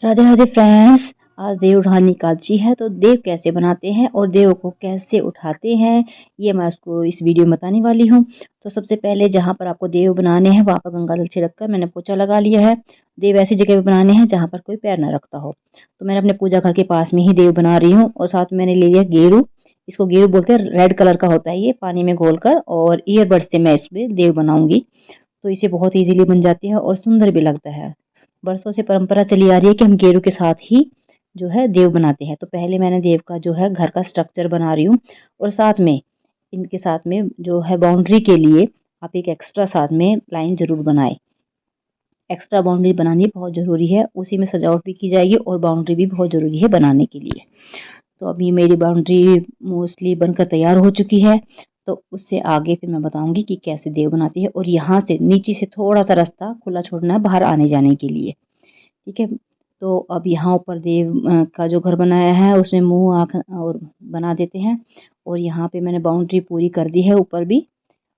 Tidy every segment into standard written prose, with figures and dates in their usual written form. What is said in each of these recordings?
Radhe Radhe friends. आज देव उठानी एकादशी है तो देव कैसे बनाते हैं और देव को कैसे उठाते हैं ये मैं उसको इस वीडियो में बताने वाली हूँ। तो सबसे पहले जहाँ पर आपको देव बनाने हैं वहाँ पर गंगा जल छिड़क कर मैंने पोछा लगा लिया है। देव ऐसी जगह पे बनाने हैं जहाँ पर कोई पैर न रखता हो। तो मैंने अपने पूजा घर के पास में ही देव बना रही हूँ और साथ में मैंने ले लिया गेरू। इसको गेरू बोलते हैं, रेड कलर का होता है ये, पानी में घोल कर, और ईयरबड से मैं इसमें देव बनाऊंगी। तो इसे बहुत ईजिली बन जाती है और सुंदर भी लगता है। बरसों से परंपरा चली आ रही है कि हम गेरू के साथ ही जो है देव बनाते हैं। तो पहले मैंने देव का जो है घर का स्ट्रक्चर बना रही हूँ और साथ में इनके साथ में जो है बाउंड्री के लिए आप एक एक्स्ट्रा साथ में लाइन जरूर बनाएं। एक्स्ट्रा बाउंड्री बनानी बहुत ज़रूरी है, उसी में सजावट भी की जाएगी और बाउंड्री भी बहुत ज़रूरी है बनाने के लिए। तो अभी मेरी बाउंड्री मोस्टली बनकर तैयार हो चुकी है। तो उससे आगे फिर मैं बताऊंगी कि कैसे देव बनाती है। और यहाँ से नीचे से थोड़ा सा रास्ता खुला छोड़ना है बाहर आने जाने के लिए। ठीक है। तो अब यहाँ ऊपर देव का जो घर बनाया है उसमें मुंह आँख और बना देते हैं। और यहाँ पे मैंने बाउंड्री पूरी कर दी है ऊपर भी।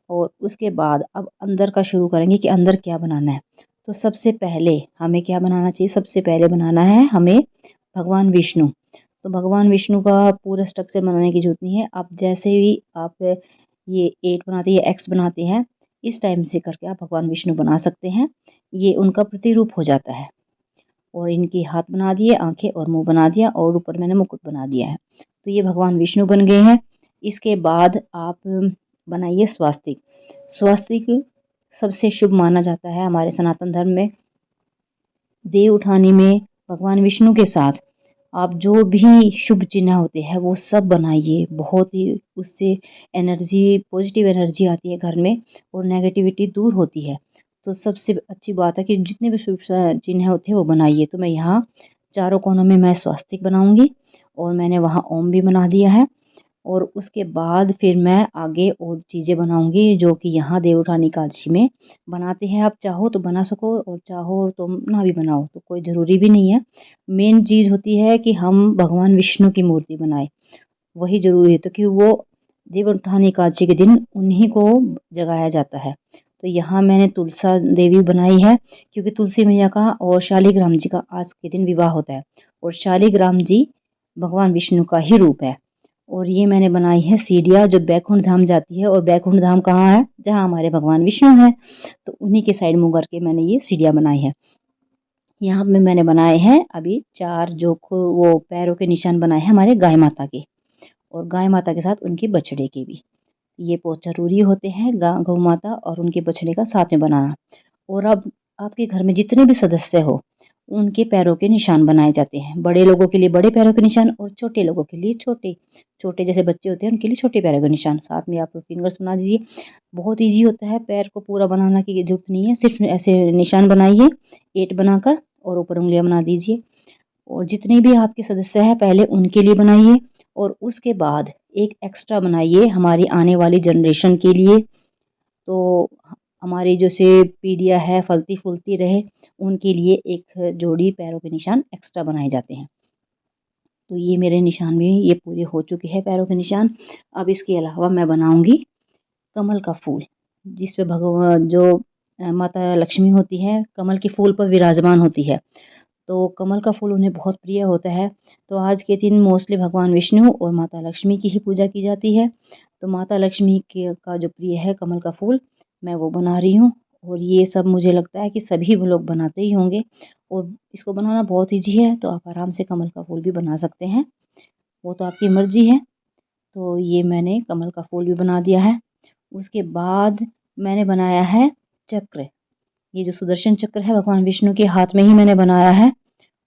और उसके बाद अब अंदर का शुरू करेंगे कि अंदर क्या बनाना है। तो सबसे पहले हमें क्या बनाना चाहिए, सबसे पहले बनाना है हमें भगवान विष्णु। तो भगवान विष्णु का पूरा स्ट्रक्चर बनाने की जरूरत नहीं है। आप जैसे भी आप ये 8 बनाते हैं या एक्स बनाते हैं, इस टाइम से करके आप भगवान विष्णु बना सकते हैं। ये उनका प्रतिरूप हो जाता है। और इनके हाथ बना दिए, आंखें और मुंह बना दिया और ऊपर मैंने मुकुट बना दिया है। तो ये भगवान विष्णु बन गए हैं। इसके बाद आप बनाइए स्वास्तिक। स्वास्तिक सबसे शुभ माना जाता है हमारे सनातन धर्म में। देव उठाने में भगवान विष्णु के साथ आप जो भी शुभ चिन्ह होते हैं वो सब बनाइए। बहुत ही उससे एनर्जी, पॉजिटिव एनर्जी आती है घर में और नेगेटिविटी दूर होती है। तो सबसे अच्छी बात है कि जितने भी शुभ चिन्ह होते हैं वो बनाइए। तो मैं यहाँ चारों कोनों में मैं स्वास्तिक बनाऊंगी और मैंने वहाँ ओम भी बना दिया है। और उसके बाद फिर मैं आगे और चीज़ें बनाऊंगी जो कि यहाँ देव उठानी एकादशी में बनाते हैं। आप चाहो तो बना सको और चाहो तो ना भी बनाओ, तो कोई ज़रूरी भी नहीं है। मेन चीज़ होती है कि हम भगवान विष्णु की मूर्ति बनाए, वही ज़रूरी है। तो कि वो देव उठानी एकादशी के दिन उन्हीं को जगाया जाता है। तो यहाँ मैंने तुलसा देवी बनाई है क्योंकि तुलसी मैया का और शालिग्राम जी का आज के दिन विवाह होता है। और शालिग्राम जी भगवान विष्णु का ही रूप है। और ये मैंने बनाई है सीढ़ियाँ जो बैकुंठ धाम जाती है। और बैकुंठ धाम कहाँ है, जहाँ हमारे भगवान विष्णु हैं। तो उन्हीं के साइड मुँह करके मैंने ये सीढ़ियाँ बनाई है। यहाँ पे मैंने बनाए हैं अभी 4 जो वो पैरों के निशान बनाए हैं हमारे गाय माता के, और गाय माता के साथ उनके बछड़े के भी। ये बहुत ज़रूरी होते हैं, गौ माता और उनके बछड़े का साथ में बनाना। और अब आपके घर में जितने भी सदस्य हो उनके पैरों के निशान बनाए जाते हैं। बड़े लोगों के लिए बड़े पैरों के निशान और छोटे लोगों के लिए छोटे। छोटे जैसे बच्चे होते हैं उनके लिए छोटे पैरों के निशान, साथ में आप फिंगर्स बना दीजिए। बहुत ईजी होता है, पैर को पूरा बनाना की जरूरत नहीं है, सिर्फ ऐसे निशान बनाइए 8 बनाकर और ऊपर उंगलियां बना दीजिए। और जितने भी आपके सदस्य हैं पहले उनके लिए बनाइए और उसके बाद एक एक्स्ट्रा बनाइए हमारी आने वाली जनरेशन के लिए। तो हमारी जो से पीढ़ियाँ है फलती फूलती रहे, उनके लिए एक जोड़ी पैरों के निशान एक्स्ट्रा बनाए जाते हैं। तो ये मेरे निशान भी ये पूरे हो चुके हैं पैरों के निशान। अब इसके अलावा मैं बनाऊंगी कमल का फूल, जिस पे भगवान जो माता लक्ष्मी होती है कमल के फूल पर विराजमान होती है। तो कमल का फूल उन्हें बहुत प्रिय होता है। तो आज के दिन मोस्टली भगवान विष्णु और माता लक्ष्मी की ही पूजा की जाती है। तो माता लक्ष्मी के का जो प्रिय है कमल का फूल, मैं वो बना रही हूँ। और ये सब मुझे लगता है कि सभी वो लोग बनाते ही होंगे और इसको बनाना बहुत ईजी है। तो आप आराम से कमल का फूल भी बना सकते हैं, वो तो आपकी मर्जी है। तो ये मैंने कमल का फूल भी बना दिया है। उसके बाद मैंने बनाया है चक्र। ये जो सुदर्शन चक्र है भगवान विष्णु के हाथ में ही मैंने बनाया है।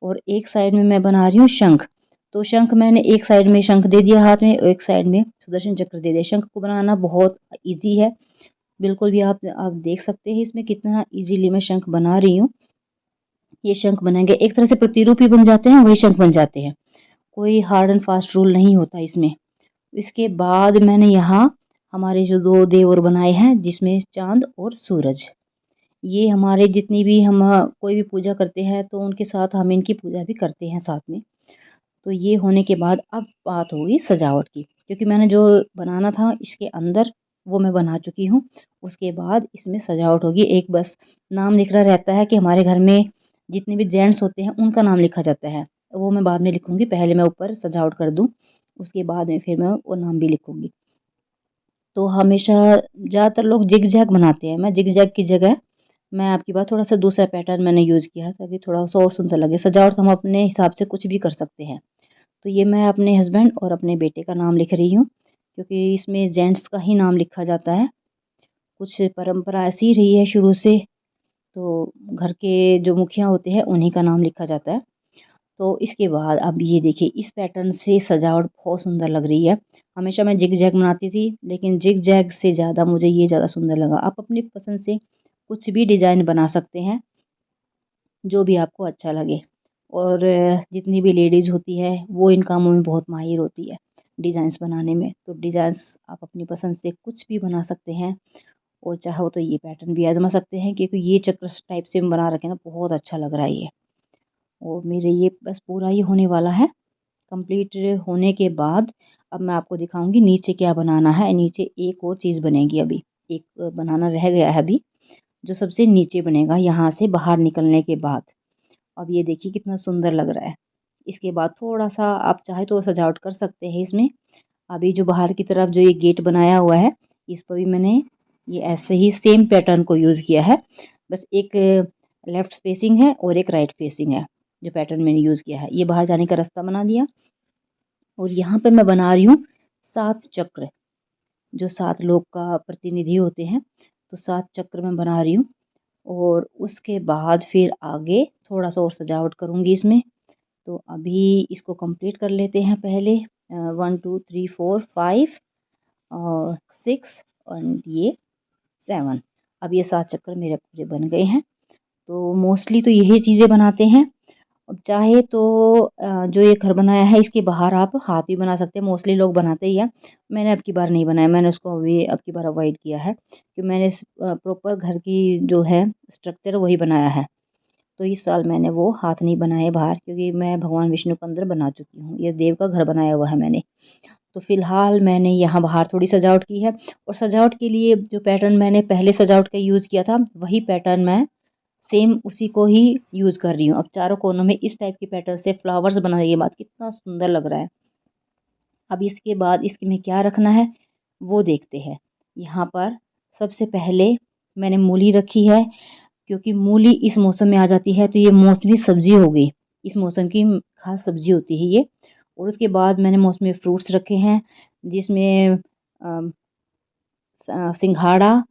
और एक साइड में मैं बना रही हूँ शंख। तो शंख मैंने एक साइड में शंख दे दिया हाथ में, एक साइड में सुदर्शन चक्र दे दिया। शंख को बनाना बहुत इजी है, बिल्कुल भी आप देख सकते हैं इसमें कितना इजीली मैं शंख बना रही हूँ। ये शंख बनेंगे एक तरह से प्रतिरूप ही बन जाते हैं, वही शंख बन जाते हैं। कोई हार्ड एंड फास्ट रूल नहीं होता इसमें। इसके बाद मैंने यहाँ हमारे जो 2 देवर बनाए हैं जिसमें चांद और सूरज। ये हमारे जितनी भी हम कोई भी पूजा करते हैं तो उनके साथ हम इनकी पूजा भी करते हैं साथ में। तो ये होने के बाद अब बात होगी सजावट की, क्योंकि मैंने जो बनाना था इसके अंदर वो मैं बना चुकी हूँ। उसके बाद इसमें सजावट होगी। एक बस नाम लिख रहा रहता है कि हमारे घर में जितने भी जेंट्स होते हैं उनका नाम लिखा जाता है। वो मैं बाद में लिखूँगी, पहले मैं ऊपर सजावट कर दूँ, उसके बाद में फिर मैं वो नाम भी लिखूँगी। तो हमेशा ज़्यादातर लोग जिग-जैग बनाते हैं, मैं जिग-जैग की जगह मैं आपकी बात थोड़ा-सा दूसरा पैटर्न मैंने यूज़ किया है ताकि थोड़ा-सा और सुंदर लगे। सजावट हम अपने हिसाब से कुछ भी कर सकते हैं। तो ये मैं अपने हस्बैंड और अपने बेटे का नाम लिख रही हूँ, क्योंकि इसमें जेंट्स का ही नाम लिखा जाता है। कुछ परंपरा ऐसी रही है शुरू से, तो घर के जो मुखिया होते हैं उन्हीं का नाम लिखा जाता है। तो इसके बाद अब ये देखिए इस पैटर्न से सजावट बहुत सुंदर लग रही है। हमेशा मैं जिग-जैग बनाती थी, लेकिन जिग-जैग से ज़्यादा मुझे ये ज़्यादा सुंदर लगा। आप अपनी पसंद से कुछ भी डिज़ाइन बना सकते हैं, जो भी आपको अच्छा लगे। और जितनी भी लेडीज़ होती है वो इन कामों में बहुत माहिर होती है, डिज़ाइंस बनाने में। तो डिज़ाइंस आप अपनी पसंद से कुछ भी बना सकते हैं, और चाहो तो ये पैटर्न भी आज़मा सकते हैं, क्योंकि ये चक्र टाइप से बना रखे हैं ना, बहुत अच्छा लग रहा है ये। और मेरे ये बस पूरा ही होने वाला है। कंप्लीट होने के बाद अब मैं आपको दिखाऊँगी नीचे क्या बनाना है। नीचे एक और चीज़ बनेगी अभी, एक बनाना रह गया है अभी, जो सबसे नीचे बनेगा यहाँ से बाहर निकलने के बाद। अब ये देखिए कितना सुंदर लग रहा है। इसके बाद थोड़ा-सा आप चाहे तो सजावट कर सकते हैं इसमें। अभी जो बाहर की तरफ जो ये गेट बनाया हुआ है, इस पर भी मैंने ये ऐसे ही सेम पैटर्न को यूज़ किया है। बस एक लेफ्ट फेसिंग है और एक राइट फेसिंग है, जो पैटर्न मैंने यूज़ किया है। ये बाहर जाने का रास्ता बना दिया, और यहाँ पे मैं बना रही हूँ 7 चक्र, जो 7 लोग का प्रतिनिधि होते हैं, तो 7 चक्र मैं बना रही हूँ। और उसके बाद फिर आगे थोड़ा-सा और सजावट करूँगी इसमें। तो अभी इसको कंप्लीट कर लेते हैं पहले। 1 2 3 4 5 और 6 और ये 7। अब ये 7 चक्कर मेरे पूरे बन गए हैं। तो मोस्टली तो यही चीज़ें बनाते हैं। अब चाहे तो जो ये घर बनाया है इसके बाहर आप हाथ भी बना सकते हैं, मोस्टली लोग बनाते ही हैं। मैंने अब की बार नहीं बनाया, मैंने उसको अभी अब की बार अवॉइड किया है, कि मैंने प्रॉपर घर की जो है स्ट्रक्चर वही बनाया है। तो इस साल मैंने वो हाथ नहीं बनाए बाहर, क्योंकि मैं भगवान विष्णु का अंदर बना चुकी हूँ। ये देव का घर बनाया हुआ है मैंने। तो फ़िलहाल मैंने यहाँ बाहर थोड़ी सजावट की है, और सजावट के लिए जो पैटर्न मैंने पहले सजावट का यूज़ किया था, वही पैटर्न मैं सेम उसी को ही यूज़ कर रही हूँ। अब चारों कोनों में इस टाइप के पैटर्न से फ्लावर्स बनाने के बाद कितना सुंदर लग रहा है। अब इसके बाद इसमें क्या रखना है वो देखते हैं। यहाँ पर सबसे पहले मैंने मूली रखी है, क्योंकि मूली इस मौसम में आ जाती है, तो ये मौसमी सब्ज़ी हो गई। इस मौसम की ख़ास सब्ज़ी होती है ये। और उसके बाद मैंने मौसमी फ्रूट्स रखे हैं, जिसमें सिंघाड़ा,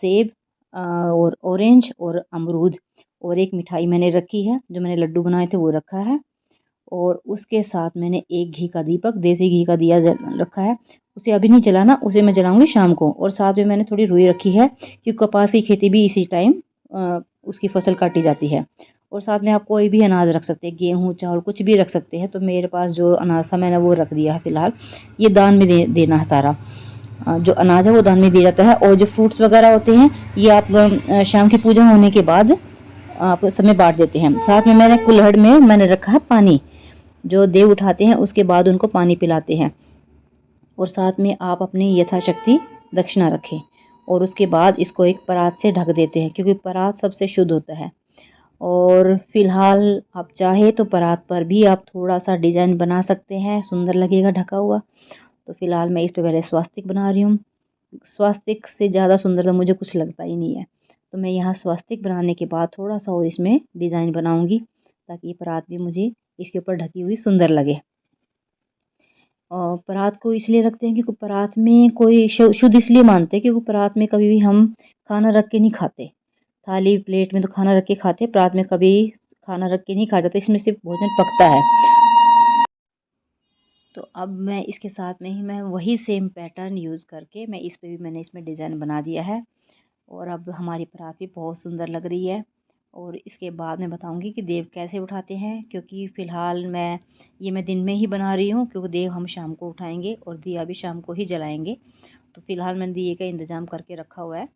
सेब और ऑरेंज और अमरूद, और एक मिठाई मैंने रखी है, जो मैंने लड्डू बनाए थे वो रखा है। और उसके साथ मैंने एक घी का दीपक, देसी घी का दिया रखा है। उसे अभी नहीं जलाना, उसे मैं जलाऊँगी शाम को। और साथ में मैंने थोड़ी रुई रखी है, क्योंकि कपास की खेती भी इसी टाइम उसकी फसल काटी जाती है। और साथ में आप कोई भी अनाज रख सकते हैं, गेहूँ, चावल कुछ भी रख सकते हैं। तो मेरे पास जो अनाज था मैंने वो रख दिया है फ़िलहाल। ये दान में देना है सारा। जो अनाज है वो दान में दिया जाता है, और जो फ्रूट्स वगैरह होते हैं ये आप शाम की पूजा होने के बाद आप सब में बाँट देते हैं। साथ में मैंने कुल्हड़ में मैंने रखा है पानी, जो देव उठाते हैं उसके बाद उनको पानी पिलाते हैं। और साथ में आप अपनी यथाशक्ति दक्षिणा रखें, और उसके बाद इसको एक परात से ढक देते हैं, क्योंकि परात सबसे शुद्ध होता है। और फिलहाल आप चाहे तो परात पर भी आप थोड़ा-सा डिज़ाइन बना सकते हैं, सुंदर लगेगा ढका हुआ। तो फिलहाल मैं इस पे पहले स्वास्तिक बना रही हूँ। स्वास्तिक से ज़्यादा सुंदर तो मुझे कुछ लगता ही नहीं है। तो मैं यहाँ स्वास्तिक बनाने के बाद थोड़ा-सा और इसमें डिज़ाइन बनाऊँगी, ताकि ये परात भी मुझे इसके ऊपर ढकी हुई सुंदर लगे। और परात को इसलिए रखते हैं, क्योंकि परात में कोई शुद्ध इसलिए मानते हैं, क्योंकि परात में कभी भी हम खाना रख के नहीं खाते। थाली प्लेट में तो खाना रख के खाते हैं, परात में कभी खाना रख के नहीं खाया जाता, इसमें सिर्फ़ भोजन पकता है। तो अब मैं इसके साथ में ही मैं वही सेम पैटर्न यूज़ करके मैं इस पे भी मैंने इसमें डिज़ाइन बना दिया है, और अब हमारी परात भी बहुत सुंदर लग रही है। और इसके बाद मैं बताऊंगी कि देव कैसे उठाते हैं, क्योंकि फ़िलहाल मैं दिन में ही बना रही हूँ, क्योंकि देव हम शाम को उठाएंगे और दिया भी शाम को ही जलाएंगे। तो फ़िलहाल मैंने दिए का इंतज़ाम करके रखा हुआ है।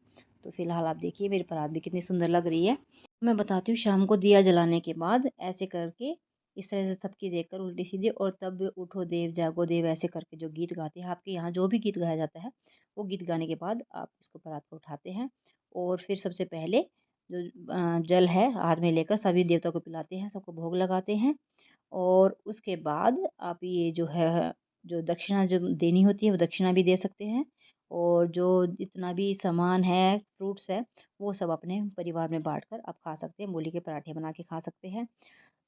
तो फ़िलहाल आप देखिए मेरी परात भी कितनी सुंदर लग रही है। मैं बताती हूँ शाम को दिया जलाने के बाद ऐसे करके, इस तरह से थपकी देकर उल्टी सीधी, और तब उठो देव जागो देव ऐसे करके जो गीत गाते हैं, आपके यहाँ जो भी गीत गाया जाता है, वो गीत गाने के बाद आप इसको परात को उठाते हैं। और फिर सबसे पहले जो जल है हाथ में लेकर सभी देवताओं को पिलाते हैं, सबको भोग लगाते हैं। और उसके बाद आप ये जो है, जो दक्षिणा जो देनी होती है वो दक्षिणा भी दे सकते हैं। और जो जितना भी सामान है, फ्रूट्स है, वो सब अपने परिवार में बाँटकर आप खा सकते हैं। मूली के पराठे बना के खा सकते हैं।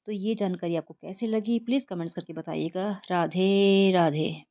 तो ये जानकारी आपको कैसी लगी प्लीज़ कमेंट्स करके बताइएगा। राधे राधे।